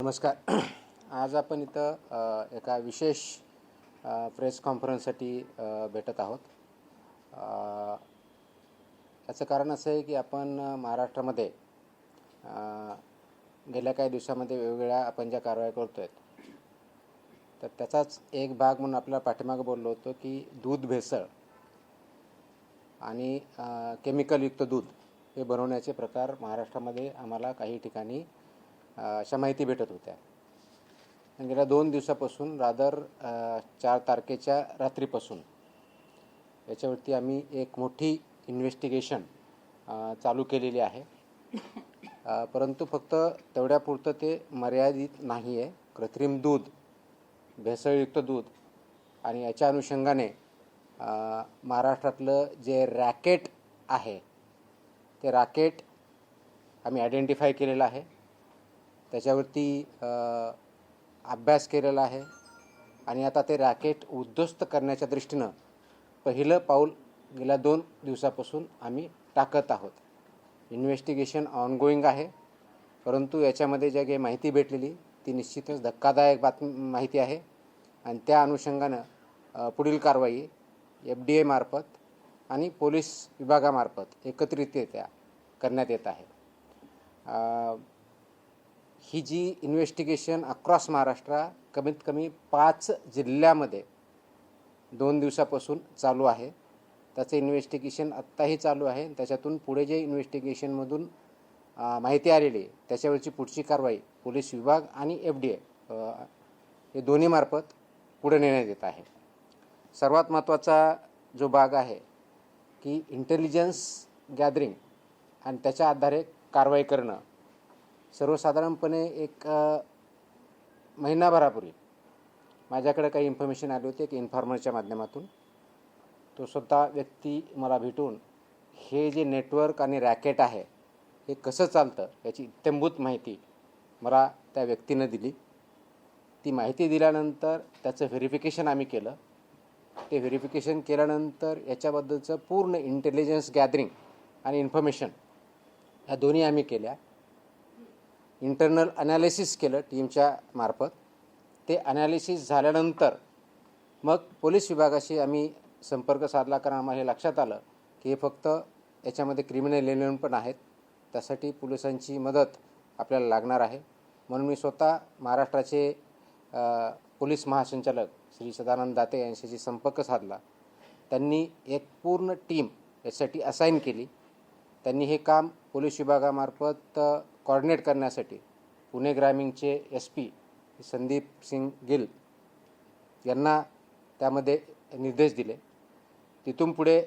नमस्कार. आज आपण इथं एका विशेष प्रेस कॉन्फरन्ससाठी भेटत आहोत. याचं कारण असं आहे की आपण महाराष्ट्रामध्ये गेल्या काही दिवसामध्ये वेगवेगळ्या आपण ज्या कारवाया करतो आहेत, तर त्याचाच एक भाग म्हणून आपल्याला पाठीमागं बोललो होतो की दूध भेसळ आणि केमिकलयुक्त दूध हे बनवण्याचे प्रकार महाराष्ट्रामध्ये आम्हाला काही ठिकाणी अशा माहिती भेटत होत्या. गेल्या 2 दिवसापासून रादर 4 तारखेच्या रात्रीपासून याच्यावरती आम्ही एक मोठी इन्व्हेस्टिगेशन चालू केलेली आहे. परंतु फक्त तेवढ्यापुरतं ते मर्यादित नाही आहे. कृत्रिम दूध, भेसळयुक्त दूध आणि याच्या अनुषंगाने महाराष्ट्रातलं जे रॅकेट आहे ते रॅकेट आम्ही आयडेंटिफाय केलेलं आहे. त्याच्यावरती अभ्यास केलेला आहे आणि आता ते रॅकेट उद्ध्वस्त करण्याच्या दृष्टीनं पहिलं पाऊल गेल्या 2 दिवसापासून आम्ही टाकत आहोत. इन्व्हेस्टिगेशन ऑनगोईंग आहे, परंतु याच्यामध्ये जे काही माहिती भेटलेली ती निश्चितच धक्कादायक माहिती आहे आणि त्या अनुषंगानं पुढील कारवाई FDA मार्फत आणि पोलीस विभागामार्फत एकत्रितरित्या करण्यात येत आहे. ही जी इन्व्हेस्टिगेशन अक्रॉस महाराष्ट्र कमीत कमी 5 जिल्ह्यामध्ये 2 दिवसापासून चालू आहे. त्याचं इन्व्हेस्टिगेशन आत्ताही चालू आहे. त्याच्यातून पुढे जे इन्व्हेस्टिगेशनमधून माहिती आलेली त्याच्यावरची पुढची कारवाई पोलीस विभाग आणि FDA हे दोन्हीमार्फत पुढे नेण्यात येत आहे. सर्वात महत्त्वाचा जो भाग आहे की इंटेलिजन्स गॅदरिंग आणि त्याच्या आधारे कारवाई करणं. सर्वसाधारणपणे एक महिनाभरापूर्वी माझ्याकडे काही इन्फॉर्मेशन आली होती की इन्फॉर्मरच्या माध्यमातून तो स्वतः व्यक्ती मला भेटून हे जे नेटवर्क आणि रॅकेट आहे हे कसं चालतं याची इत्थंभूत माहिती मला त्या व्यक्तीनं दिली. ती माहिती दिल्यानंतर त्याचं व्हेरिफिकेशन आम्ही केलं. ते व्हेरिफिकेशन केल्यानंतर याच्याबद्दलचं पूर्ण इंटेलिजन्स गॅदरिंग आणि इन्फॉर्मेशन ह्या दोन्ही आम्ही केल्या. इंटरनल ॲनालिसिस केलं टीमच्या मार्फत. ते ॲनालिसिस झाल्यानंतर मग पोलीस विभागाशी आम्ही संपर्क साधला, कारण आम्हाला हे लक्षात आलं की हे फक्त याच्यामध्ये क्रिमिनल एलिमेंट पण आहेत. त्यासाठी पोलिसांची मदत आपल्याला लागणार आहे. म्हणून मी स्वतः महाराष्ट्राचे पोलीस महासंचालक श्री सदानंद दाते यांच्याशी संपर्क साधला. त्यांनी एक पूर्ण टीम यासाठी असाईन केली. त्यांनी हे काम पोलीस विभागामार्फत कोऑर्डिनेट करण्यासाठी पुणे ग्रामीणचे SP संदीप सिंग गिल यांना त्यामध्ये निर्देश दिले. तिथून पुढे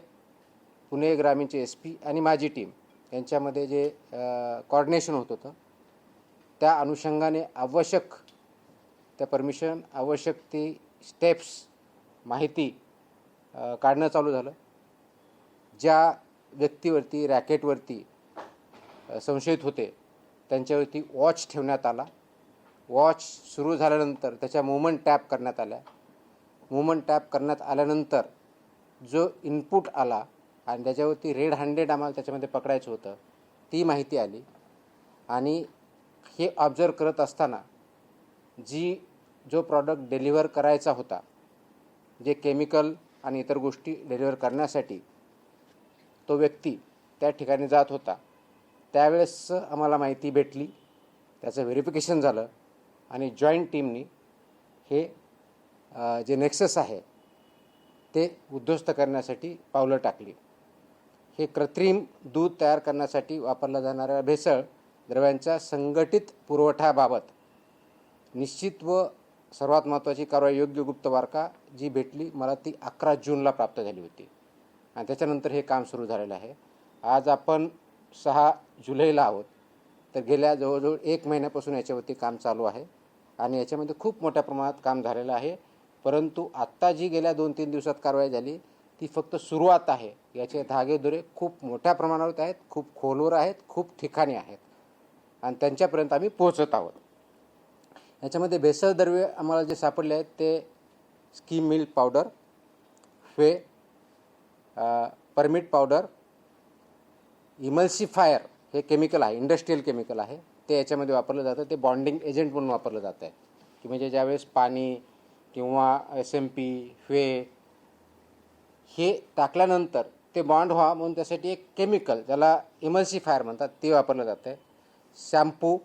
पुणे ग्रामीणचे SP आणि माझी टीम यांच्यामध्ये जे कोऑर्डिनेशन होत होतं त्या अनुषंगाने आवश्यक ती स्टेप्स माहिती काढणं चालू झालं. ज्या व्यक्तीवरती रॅकेटवरती संशयित होते त्यांच्यावरती वॉच ठेवण्यात आला. वॉच सुरू झाल्यानंतर त्याच्या मूवमेंट टॅप करण्यात आल्या. मूवमेंट टॅप करण्यात आल्यानंतर जो इनपुट आला आणि त्याच्यावरती रेड हँडेड आम्हाला त्याच्यामध्ये पकडायचं होतं ती माहिती आली. आणि हे ऑब्झर्व करत असताना जो प्रॉडक्ट डिलिव्हर करायचा होता, जे केमिकल आणि इतर गोष्टी डिलिव्हर करण्यासाठी तो व्यक्ती त्या ठिकाणी जात होता, त्यावेळेस आम्हाला माहिती भेटली. त्याचं व्हेरिफिकेशन झालं आणि जॉईंट टीमनी हे जे नेक्सस आहे ते उद्ध्वस्त करण्यासाठी पावलं टाकली. हे कृत्रिम दूध तयार करण्यासाठी वापरल्या जाणाऱ्या भेसळ द्रव्यांच्या संघटित पुरवठ्याबाबत निश्चित व सर्वात महत्त्वाची कारवाई योग्य गुप्तवार्ता जी भेटली मला ती 11 जूनला प्राप्त झाली होती आणि त्याच्यानंतर हे काम सुरू झालेलं आहे. आज आपण 6 जुलैला आहोत. तर गेल्या जवळजवळ 1 महिन्यापासून याच्यावरती काम चालू आहे आणि याच्यामध्ये खूप मोठ्या प्रमाणात काम झालेलं आहे. परंतु आत्ता जी गेल्या 2-3 दिवसात कारवाई झाली ती फक्त सुरुवात आहे. याचे धागेदोरे खूप मोठ्या प्रमाणावर आहेत, खूप खोलवर आहेत, खूप ठिकाणी आहेत आणि त्यांच्यापर्यंत आम्ही पोहोचत आहोत. याच्यामध्ये भेसळ द्रव्ये आम्हाला जे सापडले आहेत ते scheme milk powder, permit powder, emulsifier हे केमिकल आहे, इंडस्ट्रियल केमिकल आहे, ते याच्यामध्ये वापरलं जातं, ते बॉन्डिंग एजंट म्हणून वापरलं जातं आहे, की म्हणजे ज्यावेळेस पाणी किंवा SMP, वे हे टाकल्यानंतर ते बॉन्ड व्हावं म्हणून त्यासाठी एक केमिकल ज्याला इमल्सिफायर म्हणतात ते वापरलं जातं आहे. शॅम्पू,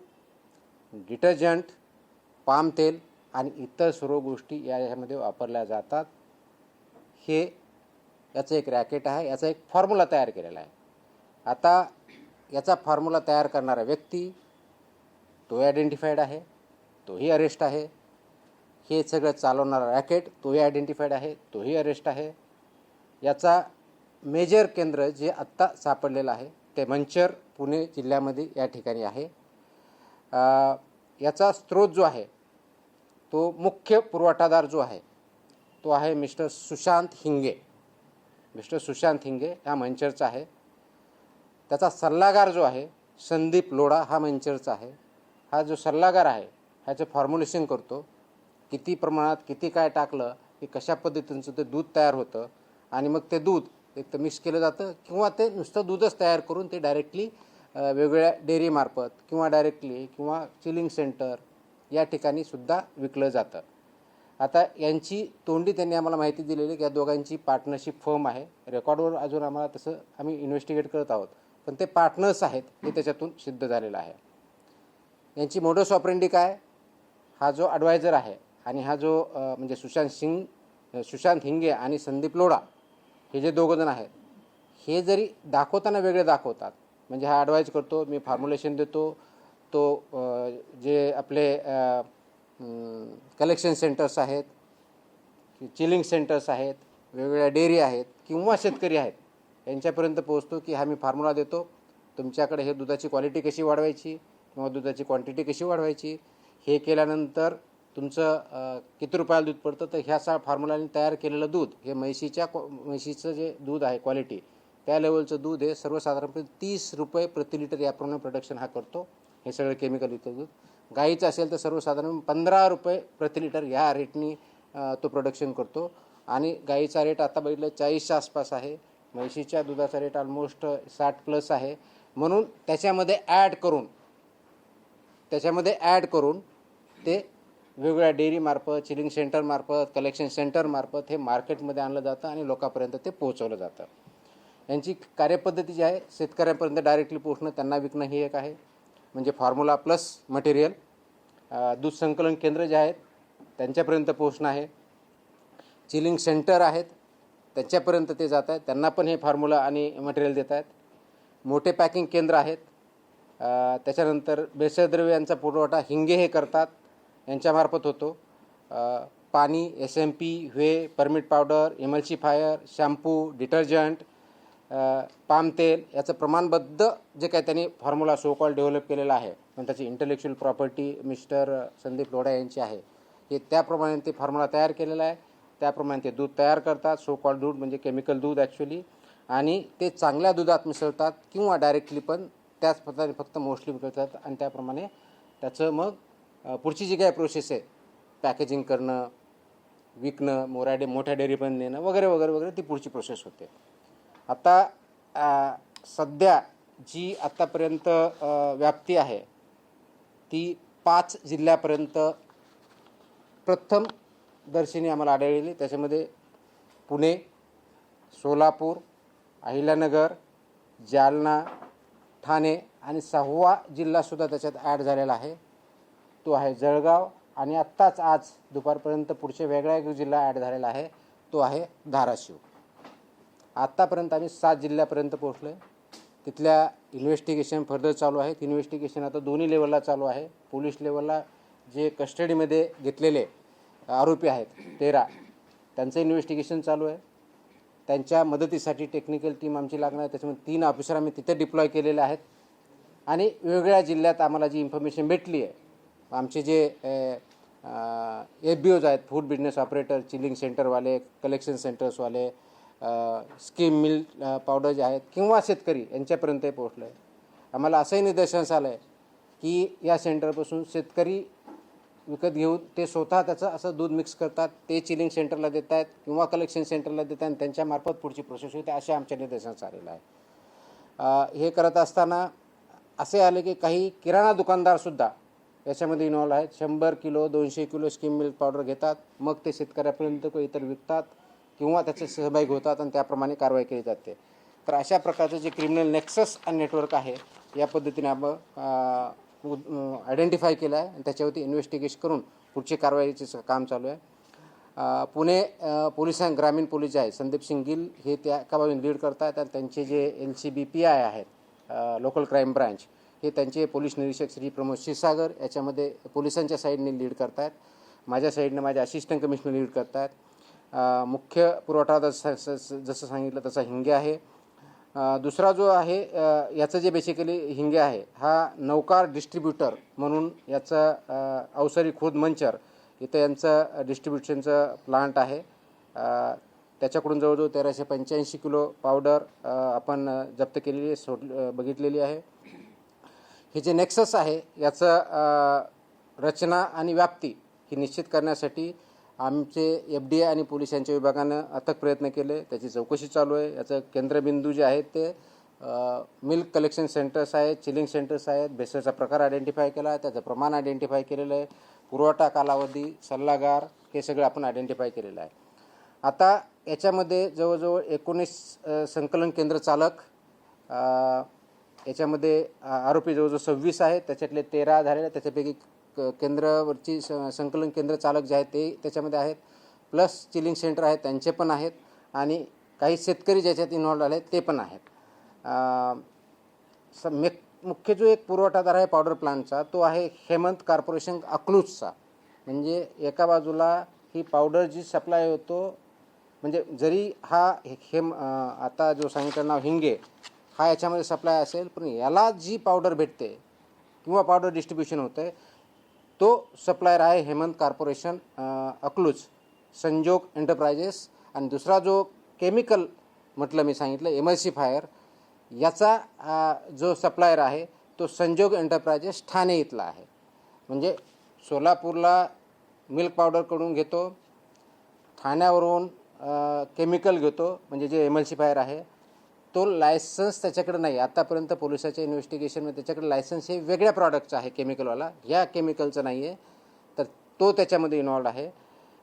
डिटर्जंट, पाम तेल आणि इतर सर्व गोष्टी यामध्ये वापरल्या जातात. हे याचं एक रॅकेट आहे, याचा एक फॉर्म्युला तयार केलेला आहे. आता याचा फॉर्म्युला तयार करणारा व्यक्ती तोही आयडेंटिफाईड आहे, तोही अरेस्ट आहे. हे सगळं चालवणारा रॅकेट तोही आयडेंटिफाईड आहे, तोही अरेस्ट आहे. याचा मेजर केंद्र जे आत्ता सापडलेलं आहे ते मंचर पुणे जिल्ह्यामध्ये या ठिकाणी आहे. याचा स्रोत जो आहे तो मुख्य पुरवठादार जो आहे तो आहे मिस्टर सुशांत हिंगे. मिस्टर सुशांत हिंगे हा मंचरचा आहे. त्याचा सल्लागार जो आहे संदीप लोढा हा मंचरचा आहे. हा जो सल्लागार आहे ह्याचं फॉर्म्युलेशन करतो, किती प्रमाणात किती काय टाकलं की कशा पद्धतीचं ते दूध तयार होतं आणि मग ते दूध एक तर मिक्स केलं जातं किंवा ते नुसतं दूधच तयार करून ते डायरेक्टली वेगवेगळ्या डेअरीमार्फत किंवा डायरेक्टली किंवा चिलिंग सेंटर या ठिकाणी सुद्धा विकलं जातं. आता यांची तोंडी त्यांनी आम्हाला माहिती दिलेली की या दोघांची पार्टनरशिप फर्म आहे. रेकॉर्डवर अजून आम्हाला तसं आम्ही इन्व्हेस्टिगेट करत आहोत, पण ते पार्टनर्स आहेत हे त्याच्यातून सिद्ध झालेलं आहे. यांची मोडस ऑपरेंडी काय, हा जो ॲडवायझर आहे आणि हा जो म्हणजे सुशांत हिंगे आणि संदीप लोढा हे जे दोघंजण आहेत हे जरी दाखवताना वेगळे दाखवतात. म्हणजे हा ॲडवाईज करतो, मी फॉर्म्युलेशन देतो, तो जे आपले कलेक्शन सेंटर्स आहेत, चिलिंग सेंटर्स आहेत, वेगवेगळ्या डेअरी आहेत किंवा शेतकरी आहेत यांच्यापर्यंत पोहोचतो की हा मी फॉर्म्युला देतो, तुमच्याकडे हे दुधाची क्वालिटी कशी वाढवायची किंवा दुधाची क्वांटिटी कशी वाढवायची, हे केल्यानंतर तुमचं किती रुपयाला दूध पडतं. तर ह्या फॉर्म्युलाने तयार केलेलं दूध हे म्हशीचं जे दूध आहे क्वालिटी त्या लेवलचं दूध हे सर्वसाधारणपणे 30 रुपये प्रति लिटर याप्रमाणे प्रोडक्शन हा करतो. हे सगळं केमिकलयुक्त दूध. गाईचं असेल तर सर्वसाधारण 15 रुपये प्रति लिटर ह्या रेटनी तो प्रोडक्शन करतो. आणि गाईचा रेट आता बघितलं 40च्या आसपास आहे. म्हशीच्या दुधाचा रेट ऑलमोस्ट 60+ आहे. म्हणून त्याच्यामध्ये ॲड करून ते वेगवेगळ्या डेअरीमार्फत, चिलिंग सेंटरमार्फत, कलेक्शन सेंटरमार्फत हे मार्केटमध्ये आणलं जातं आणि लोकांपर्यंत ते पोहोचवलं जातं. यांची कार्यपद्धती जी आहे शेतकऱ्यांपर्यंत डायरेक्टली पोहोचणं, त्यांना विकणं ही एक आहे. म्हणजे फॉर्म्युला प्लस मटेरियल. दूध संकलन केंद्र जे आहेत त्यांच्यापर्यंत पोहोचणं आहे. चिलिंग सेंटर आहेत त्यांच्यापर्यंत ते जात आहेत, त्यांना पण हे फॉर्म्युला आणि मटेरियल देत आहेत. मोठे पॅकिंग केंद्र आहेत. त्याच्यानंतर भेसळद्रव्य यांचा पुरवठा हिंगे हे करतात, यांच्यामार्फत होतो. पाणी, SMP, whey, permeate powder, emulsifier, shampoo, detergent, palm तेल याचं प्रमाणबद्ध जे काही त्यांनी फॉर्म्युला सो कॉल डेव्हलप केलेला आहे, पण त्याची intellectual property mister Sandeep Lodha यांची आहे. हे त्याप्रमाणे ते फॉर्म्युला तयार केलेला आहे. त्याप्रमाणे ते दूध तयार करतात, सो कॉल दूध म्हणजे केमिकल दूध ॲक्च्युली, आणि ते चांगल्या दुधात मिसळतात किंवा डायरेक्टली पण त्याच पद्धतीने फक्त मोस्टली विकतात. आणि त्याप्रमाणे त्याचं मग पुढची जी काही प्रोसेस आहे पॅकेजिंग करणं, विकणं, मोठ्या डेअरीपर्यंत नेणं वगैरे वगैरे वगैरे ती पुढची प्रोसेस होते. आता सध्या जी आत्तापर्यंत व्याप्ती आहे ती 5 जिल्ह्यापर्यंत प्रथम दर्शनी आम्हाला आढळलेली. त्याच्यामध्ये पुणे, सोलापूर, अहिल्यानगर, जालना, ठाणे आणि 6वा जिल्हासुद्धा त्याच्यात ॲड झालेला आहे. तो आहे जळगाव. आणि आत्ताच आज दुपारपर्यंत पुढचे वेगळा एक जिल्हा ॲड झालेला आहे, तो आहे धाराशिव. आत्तापर्यंत आम्ही 7 जिल्ह्यापर्यंत पोहोचलो आहे. तिथल्या इन्व्हेस्टिगेशन फर्दर चालू आहेत. इन्व्हेस्टिगेशन आता दोन्ही लेवलला चालू आहे. पोलीस लेवलला जे कस्टडीमध्ये घेतलेले आरोपी आहेत 13 त्यांचं इन्व्हेस्टिगेशन चालू आहे. त्यांच्या मदतीसाठी टेक्निकल टीम आमची लागणार आहे. त्याच्यामध्ये 3 ऑफिसर आम्ही तिथे डिप्लॉय केलेले आहेत. आणि वेगवेगळ्या जिल्ह्यात आम्हाला जी इन्फॉर्मेशन भेटली आहे, आमचे जे FBOज आहेत, फूड बिझनेस ऑपरेटर, चिलिंग सेंटरवाले, कलेक्शन सेंटर्सवाले, स्कीम मिल्क पावडर जे आहेत किंवा शेतकरी यांच्यापर्यंत पोहोचलं आहे. आम्हाला असंही निदर्शनास आलं आहे की या सेंटरपासून शेतकरी विकत घेऊन ते स्वतः त्याचं असं दूध मिक्स करतात, ते चिलिंग सेंटरला देत आहेत किंवा कलेक्शन सेंटरला देत आहेत आणि त्यांच्यामार्फत पुढची प्रोसेस होते, असे आमच्या निदर्शनास आलेलं आहे. हे करत असताना असे आले की काही किराणा दुकानदारसुद्धा याच्यामध्ये इन्व्हॉल्व आहेत. 100 kilo 200 kilo skim milk powder घेतात, मग ते शेतकऱ्यापर्यंत इतर विकतात किंवा त्याचे सहभागी होतात आणि त्याप्रमाणे कारवाई केली जाते. तर अशा प्रकारचं जे क्रिमिनल नेक्सस आणि नेटवर्क आहे या पद्धतीने आपण आयडेंटिफाय केलं आहे आणि त्याच्यावरती इन्व्हेस्टिगेशन करून पुढची कारवाईचं काम चालू आहे. पुणे ग्रामीण पोलीस जे आहे संदीप सिंग गिल हे त्या एका बाजूने लीड करत आहेत आणि त्यांचे जे LCBPI आहेत लोकल क्राईम ब्रांच हे त्यांचे पोलीस निरीक्षक श्री प्रमोद क्षीरसागर याच्यामध्ये पोलिसांच्या साईडने लीड करत आहेत. माझ्या साईडने माझे असिस्टंट कमिशनर लीड करत आहेत. मुख्य पुरवठादार जसं सांगितलं तसा हिंगे आहे. दुसरा जो आहे याचं जे बेसिकली हिंगे आहे हा नौकार डिस्ट्रीब्युटर म्हणून याचा अवसरी खुर्द मंचर इथं यांचं डिस्ट्रीब्युशनचं प्लांट आहे. त्याच्याकडून जवळजवळ 1385 किलो पावडर आपण जप्त केलेली बघितलेली आहे. हे जे नेक्सस आहे याचं रचना आणि व्याप्ती ही निश्चित करण्यासाठी आमचे FDI आणि पोलिसांच्या विभागानं अथक प्रयत्न केले. त्याची चौकशी चालू आहे. याचं केंद्रबिंदू जे आहेत ते मिल्क कलेक्शन सेंटर्स आहेत, चिलिंग सेंटर्स आहेत. भेसळचा प्रकार आयडेंटिफाय केला आहे, त्याचं प्रमाण आयडेंटिफाय केलेलं आहे, पुरवठा कालावधी, सल्लागार हे सगळं आपण आयडेंटिफाय केलेलं आहे. आता याच्यामध्ये जवळजवळ 19 संकलन केंद्र चालक, याच्यामध्ये आरोपी जवळजवळ 26 आहेत, त्याच्यातले 13 झालेले. त्याच्यापैकी केंद्रावरची संकलन केंद्र चालक जे आहेत ते त्याच्यामध्ये आहेत, प्लस चिलिंग सेंटर आहेत त्यांचे पण आहेत आणि काही शेतकरी ज्याच्यात इन्व्हॉल्व आले ते पण आहेत. मुख्य जो एक पुरवठादार आहे पावडर प्लांटचा तो आहे हेमंत कॉर्पोरेशन अकलूजचा. म्हणजे एका बाजूला ही पावडर जी सप्लाय होतो, म्हणजे जरी हा आता जो सांगितलं नाव हिंगे हा याच्यामध्ये सप्लाय असेल, पण याला जी पावडर भेटते किंवा पावडर डिस्ट्रीब्युशन होतं आहे तो सप्लायर आहे हेमंत कॉर्पोरेशन अकलूज, संजोग एंटरप्राइजेस. आणि दुसरा जो केमिकल म्हटलं मी सांगितलं एमल्सिफायर याचा जो सप्लायर आहे तो संजोग एंटरप्राइजेस ठाणे इथला आहे. म्हणजे सोलापूरला मिल्क पावडरकडून घेतो, ठाण्यावरून केमिकल घेतो म्हणजे जे एमल्सिफायर आहे तो लायसन्स त्याच्याकडे नाही. आतापर्यंत पोलिसाच्या इन्व्हेस्टिगेशनमध्ये त्याच्याकडे लायसन्स हे वेगळ्या प्रॉडक्टचं आहे केमिकलवाला, ह्या केमिकलचं नाही आहे, तर तो त्याच्यामध्ये इन्व्हॉल्ड आहे.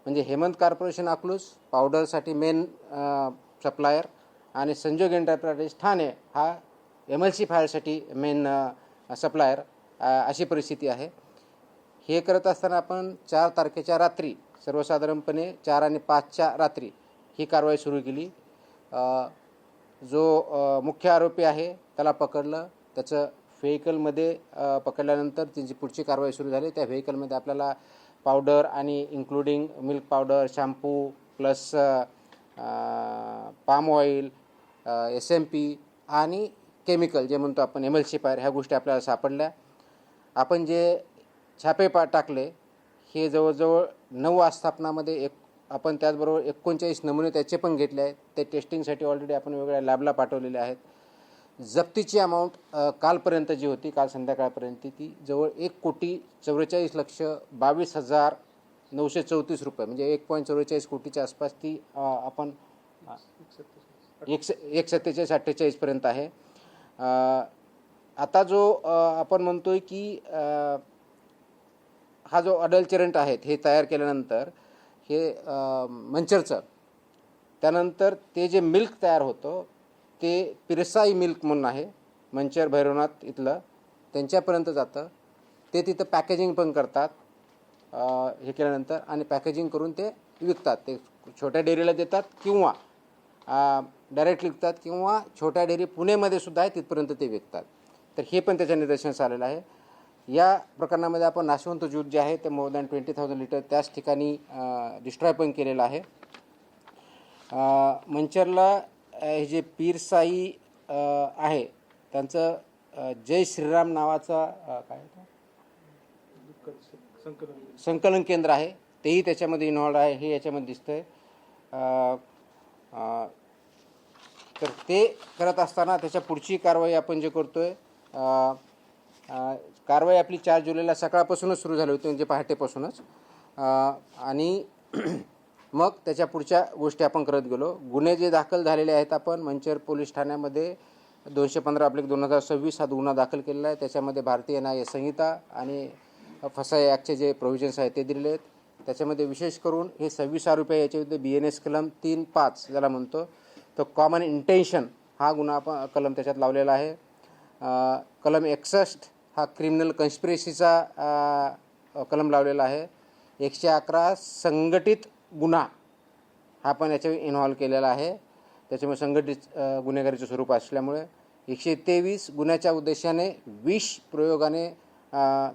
म्हणजे हेमंत कॉर्पोरेशन अकलूज पावडरसाठी मेन सप्लायर आणि संजोग एंटरप्राइजेस ठाणे हा एमल्सिफायरसाठी मेन सप्लायर, अशी परिस्थिती आहे. हे करत असताना आपण 4 तारखेच्या रात्री सर्वसाधारणपणे 4 आणि 5च्या रात्री ही कारवाई सुरू केली. जो मुख्य आरोपी आहे त्याला पकडलं, त्याचं व्हेकलमध्ये पकडल्यानंतर त्यांची पुढची कारवाई सुरू झाली. त्या व्हेकलमध्ये आपल्याला पावडर आणि including milk powder, shampoo plus palm oil, SMP आणि केमिकल जे म्हणतो आपण एमल्सिफायर ह्या गोष्टी आपल्याला सापडल्या. आपण जे छापे टाकले हे जवळजवळ 9 आस्थापनामध्ये आपण त्याचबरोबर 39 नमुने त्याचे पण घेतले आहेत. ते टेस्टिंगसाठी ऑलरेडी आपण वेगळ्या लॅबला पाठवलेले आहेत. जप्तीची अमाऊंट कालपर्यंत जी होती, काल संध्याकाळपर्यंत ती जवळ 1,44,22,934 रुपये म्हणजे 1.44 कोटीच्या आसपास ती आपण 1.47-48 पर्यंत आहे. आता जो आपण म्हणतोय की हा जो अडल्चरंट आहेत हे तयार केल्यानंतर हे मंचरचं, त्यानंतर ते जे मिल्क तयार होतं ते पिरसाई मिल्क म्हणून आहे मंचर भैरवनाथ इथलं, त्यांच्यापर्यंत जातं. ते तिथं पॅकेजिंग पण करतात हे केल्यानंतर आणि पॅकेजिंग करून ते विकतात. ते छोट्या डेअरीला देतात किंवा डायरेक्ट विकतात किंवा छोट्या डेअरी पुणेमध्ये सुद्धा आहे तिथपर्यंत ते विकतात. तर हे पण त्याच्या निदर्शनास आलेलं आहे. या प्रकरणामध्ये आपण नाशवंत ज्यूस जे आहे ते मोर दॅन 20,000 लिटर त्याच ठिकाणी डिस्ट्रॉय पण केलेलं आहे. मंचरला हे जे पीरसाई आहे त्यांचं जय श्रीराम नावाचा संकलन केंद्र आहे, तेही त्याच्यामध्ये इन्व्हॉल्ड आहे हे याच्यामध्ये दिसतंय. तर ते करत असताना त्याच्या पुढची कारवाई आपण जे करतोय, कारवाई आपली 4 जुलैला सकाळपासूनच सुरू झाली होती म्हणजे पहाटेपासूनच, आणि मग त्याच्या पुढच्या गोष्टी आपण करत गेलो. गुन्हे जे दाखल झालेले आहेत आपण मंचर पोलीस ठाण्यामध्ये 215/2026 हा गुन्हा दाखल केलेला आहे. त्याच्यामध्ये भारतीय न्याय संहिता आणि फसाई ॲक्टचे जे प्रोव्हिजन्स आहेत ते दिलेले आहेत. त्याच्यामध्ये विशेष करून हे 26 आरोपी याच्याविरुद्ध BNS कलम 3(5) ज्याला म्हणतो तो कॉमन इंटेन्शन हा गुन्हा आपण कलम त्याच्यात लावलेला आहे. कलम 61 हा क्रिमिनल कन्स्पिरेसीचा कलम लावलेला आहे. 111 संघटित गुन्हा हा पण याच्यावर इन्व्हॉल्व केलेला आहे. त्याच्यामुळे संघटित गुन्हेगारीचं स्वरूप असल्यामुळे 123 गुन्ह्याच्या उद्देशाने विष प्रयोगाने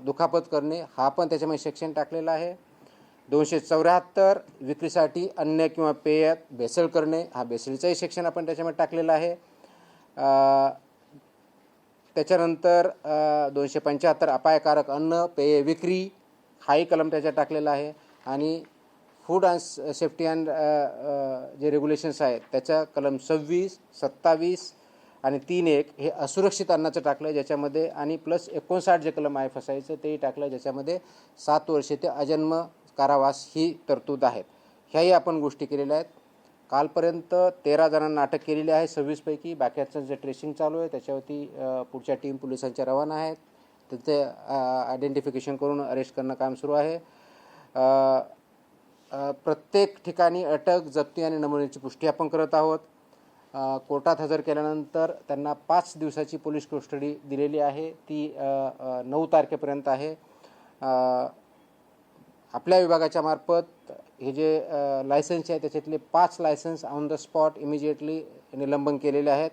दुखापत करणे हा पण त्याच्यामध्ये सेक्शन टाकलेला आहे. 274 विक्रीसाठी अन्न किंवा पेयात भेसळ करणे हा भेसळीचाही सेक्शन आपण त्याच्यामध्ये टाकलेला आहे. त्याच्यानंतर 275 अपायकारक अन्न पेय विक्री हाही कलम त्याच्यात टाकलेला आहे. आणि फूड अँड सेफ्टी अँड जे रेग्युलेशन्स आहेत त्याच्या कलम 26, 27 आणि 3(1) हे असुरक्षित अन्नाचं टाकलं ज्याच्यामध्ये, आणि प्लस 59 जे कलम आहे फसाईचं तेही टाकलं ज्याच्यामध्ये 7 वर्षे ते अजन्म कारावास ही तरतूद आहेत. ह्याही आपण गोष्टी केलेल्या आहेत. कालपर्यंत 13 जणांना अटक केलेली आहे 26 पैकी. बाकीचं जे ट्रेसिंग चालू आहे त्याच्यावरती पुढच्या टीम पोलिसांच्या रवाना आहेत. त्याचे आयडेंटिफिकेशन करून अरेस्ट करणं काम सुरू आहे. प्रत्येक ठिकाणी अटक, जप्ती आणि नमुन्याची पुष्टी आपण करत आहोत. कोर्टात हजर केल्यानंतर त्यांना 5 दिवसाची पोलीस कस्टडी दिलेली आहे. ती 9 तारखेपर्यंत आहे. आपल्या विभागाच्या मार्फत हे जे लायसन्स आहे त्याच्यातले 5 licence on the spot immediately निलंबन केलेले आहेत.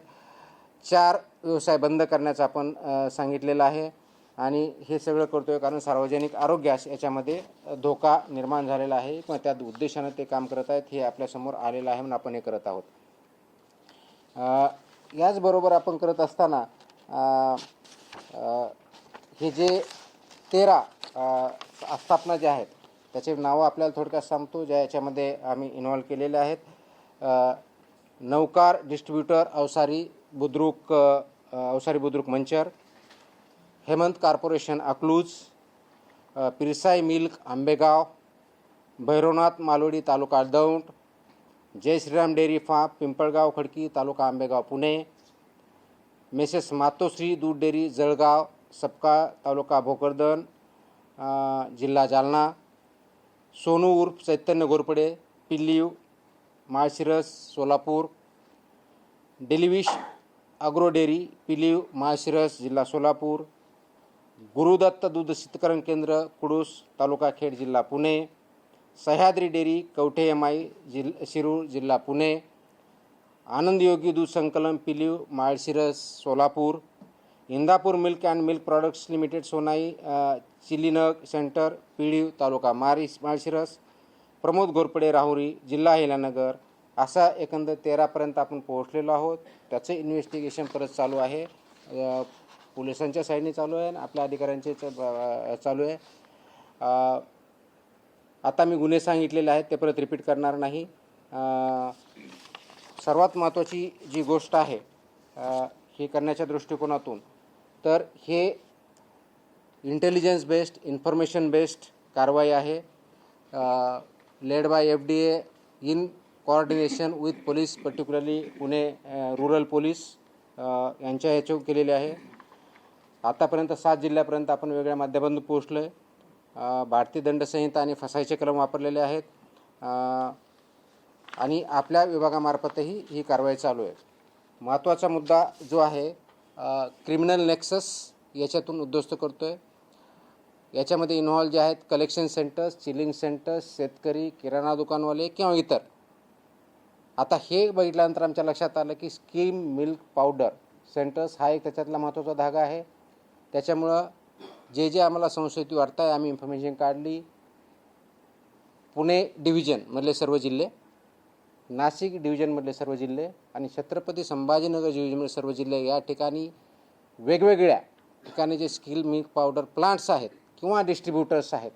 4 व्यवसाय बंद करण्याचं आपण सांगितलेलं आहे. आणि हे सगळं करतो आहे कारण सार्वजनिक आरोग्यास याच्यामध्ये धोका निर्माण झालेला आहे किंवा त्या उद्देशानं ते काम करत आहेत हे आपल्यासमोर आलेलं आहे म्हणून आपण हे करत आहोत. याचबरोबर आपण करत असताना हे जे 13 आस्थापना ज्या आहेत त्याचे नावं आपल्याला थोडक्यात सांगतो ज्या याच्यामध्ये आम्ही इन्व्हॉल्व केलेले आहेत. Naukar distributor Avsari Budruk Manchar, Hemant corporation Akluj, Pirsai milk Ambegaon, Bhairavnath Malodi taluka Daund, Jai Shriram dairy farm Pimpalgaon Khadki taluka Ambegaon Pune, Mrs Matoshri दूध डेअरी जळगाव सपकाळ तालुका भोकरदन जिल्हा जालना, सोनू उर्फ Chaitanya Ghorpade Pilliv Malshiras Solapur, Deliwish agro dairy Piliv Malshiras जिल्हा सोलापूर, गुरुदत्त दूध शीतकरण केंद्र कुडूस तालुका खेड जिल्हा पुणे, सह्याद्री डेअरी कवठे MI शिरूर जिल्हा पुणे, आनंद योगी दूध संकलन Piliv Malshiras Solapur, Indapur milk and milk products limited Sonai chilling centre Piliv taluka Malshiras, Pramod Ghorpade Rahuri जिल्हा अहिल्यानगर. असा एकंदर 13पर्यंत आपण पोहोचलेलो आहोत. त्याचं इन्व्हेस्टिगेशन परत चालू आहे. पोलिसांच्या साईडने चालू आहे आणि आपल्या अधिकाऱ्यांचे चालू आहे. आता मी गुन्हे सांगितलेले आहेत ते परत रिपीट करणार नाही. सर्वात महत्त्वाची जी गोष्ट आहे हे करण्याच्या दृष्टिकोनातून तर हे इंटेलिजन्स बेस्ड इन्फॉर्मेशन बेस्ड कारवाई आहे. Led by FDA in coordination with police particularly Pune rural police यांच्या ह्याच्यावर केलेले आहे. आतापर्यंत 7 जिल्ह्यापर्यंत आपण वेगळ्या माध्यमातून पोहोचलो आहे. भारतीय दंडसंहिता आणि फसाईचे कलम वापरलेले आहेत आणि आपल्या विभागामार्फतही ही कारवाई चालू आहे. महत्त्वाचा मुद्दा जो आहे क्रिमिनल नेक्सस याच्यातून उद्ध्वस्त करतो आहे. याच्यामध्ये इन्व्हॉल्व जे आहेत कलेक्शन सेंटर्स, चिलिंग सेंटर्स, शेतकरी, किराणा दुकानवाले किंवा इतर. आता हे बघितल्यानंतर आमच्या लक्षात आलं की स्कीम मिल्क पावडर सेंटर्स हा एक त्याच्यातला महत्त्वाचा धागा आहे. त्याच्यामुळं जे आम्हाला संशयित वाटतं आहे आम्ही इन्फॉर्मेशन काढली. पुणे डिव्हिजनमधले सर्व जिल्हे, नाशिक डिव्हिजनमधले सर्व जिल्हे आणि छत्रपती संभाजीनगर डिव्हिजनमधले सर्व जिल्हे या ठिकाणी वेगवेगळ्या ठिकाणी जे स्किल मिल्क पावडर प्लांट्स आहेत किंवा डिस्ट्रीब्युटर्स आहेत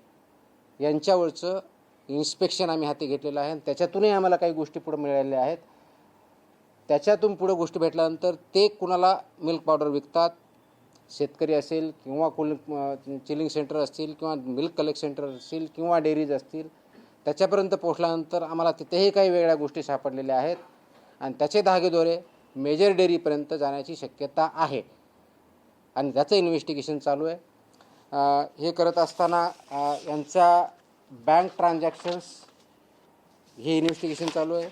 यांच्यावरचं इन्स्पेक्शन आम्ही हाती घेतलेलं आहे. त्याच्यातूनही आम्हाला काही गोष्टी पुढे मिळालेल्या आहेत. त्याच्यातून पुढे गोष्टी भेटल्यानंतर ते कुणाला मिल्क पावडर विकतात, शेतकरी असेल किंवा चिलिंग सेंटर असतील किंवा मिल्क कलेक्ट सेंटर असतील किंवा डेअरीज असतील, त्याच्यापर्यंत पोहोचल्यानंतर आम्हाला तिथेही काही वेगळ्या गोष्टी सापडलेल्या आहेत आणि त्याचे धागेदोरे मेजर डेअरीपर्यंत जाण्याची शक्यता आहे आणि त्याचं इन्व्हेस्टिगेशन चालू आहे. हे करत असताना यांच्या बँक ट्रान्झॅक्शन्स हे इन्व्हेस्टिगेशन चालू आहे.